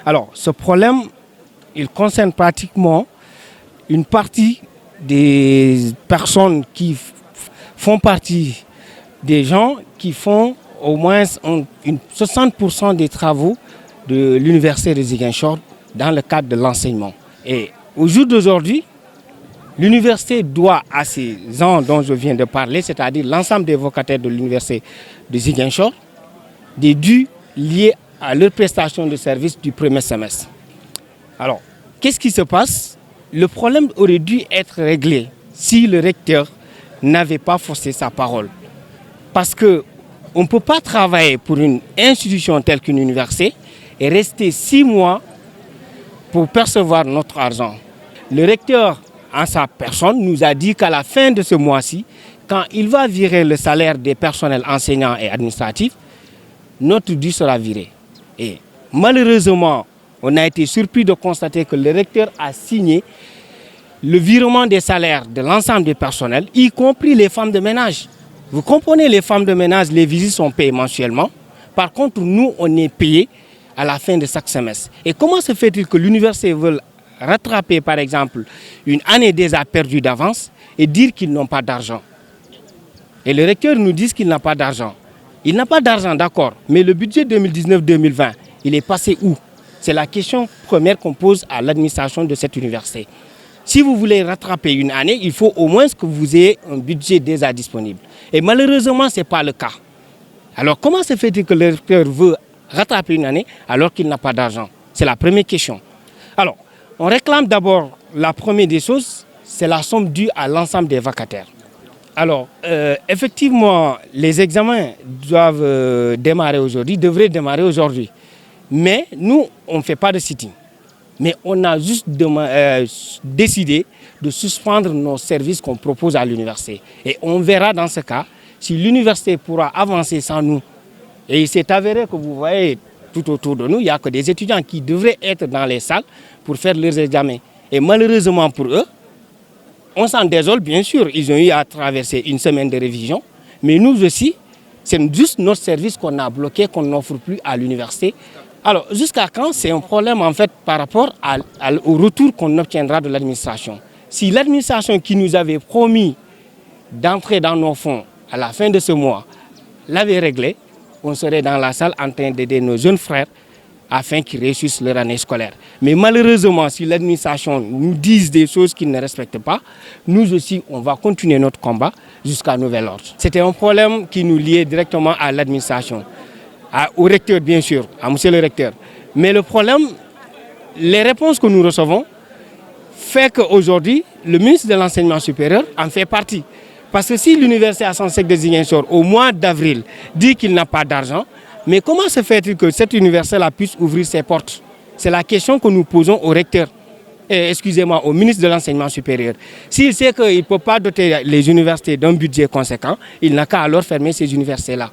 Alors, ce problème, il concerne pratiquement une partie des personnes qui font partie des gens qui font au moins 60% des travaux de l'université de Ziguinchor dans le cadre de l'enseignement. Et au jour d'aujourd'hui, l'université doit à ces gens dont je viens de parler, c'est-à-dire l'ensemble des vacataires de l'université de Ziguinchor, des dus liés à leur prestation de service du premier semestre. Alors, qu'est-ce qui se passe? Le problème aurait dû être réglé si le recteur n'avait pas forcé sa parole. Parce qu'on ne peut pas travailler pour une institution telle qu'une université et rester 6 mois pour percevoir notre argent. Le recteur, en sa personne, nous a dit qu'à la fin de ce mois-ci, quand il va virer le salaire des personnels enseignants et administratifs, notre dû sera viré. Et malheureusement, on a été surpris de constater que le recteur a signé le virement des salaires de l'ensemble des personnels, y compris les femmes de ménage. Vous comprenez, les femmes de ménage, les visites sont payées mensuellement. Par contre, nous, on est payés à la fin de chaque semestre. Et comment se fait-il que l'université veut rattraper, par exemple, une année déjà perdue d'avance et dire qu'ils n'ont pas d'argent? Et le recteur nous dit qu'il n'a pas d'argent. Il n'a pas d'argent, d'accord, mais le budget 2019-2020, il est passé où? C'est la question première qu'on pose à l'administration de cette université. Si vous voulez rattraper une année, il faut au moins que vous ayez un budget déjà disponible. Et malheureusement, ce n'est pas le cas. Alors comment se fait-il que le recteur veut rattraper une année alors qu'il n'a pas d'argent? C'est la première question. Alors, on réclame d'abord, la première des choses, c'est la somme due à l'ensemble des vacataires. Alors, effectivement, les examens doivent démarrer aujourd'hui, devraient démarrer aujourd'hui. Mais nous, on ne fait pas de sitting. Mais on a juste décidé de suspendre nos services qu'on propose à l'université. Et on verra dans ce cas si l'université pourra avancer sans nous. Et il s'est avéré que vous voyez tout autour de nous, il n'y a que des étudiants qui devraient être dans les salles pour faire leurs examens. Et malheureusement pour eux, on s'en désole, bien sûr, ils ont eu à traverser une semaine de révision. Mais nous aussi, c'est juste notre service qu'on a bloqué, qu'on n'offre plus à l'université. Alors, jusqu'à quand? C'est un problème en fait par rapport au retour qu'on obtiendra de l'administration. Si l'administration qui nous avait promis d'entrer dans nos fonds à la fin de ce mois l'avait réglé, on serait dans la salle en train d'aider nos jeunes frères afin qu'ils réussissent leur année scolaire. Mais malheureusement, si l'administration nous dit des choses qu'ils ne respectent pas, nous aussi, on va continuer notre combat jusqu'à nouvel ordre. C'était un problème qui nous liait directement à l'administration, au recteur bien sûr, à monsieur le recteur. Mais le problème, les réponses que nous recevons fait qu'aujourd'hui, le ministre de l'Enseignement supérieur en fait partie. Parce que si l'université à Saint-Sec de Ziguinchor, au mois d'avril, dit qu'il n'a pas d'argent, mais comment se fait-il que cette université-là puisse ouvrir ses portes? C'est la question que nous posons au recteur, au ministre de l'Enseignement supérieur. S'il sait qu'il ne peut pas doter les universités d'un budget conséquent, il n'a qu'à alors fermer ces universités-là.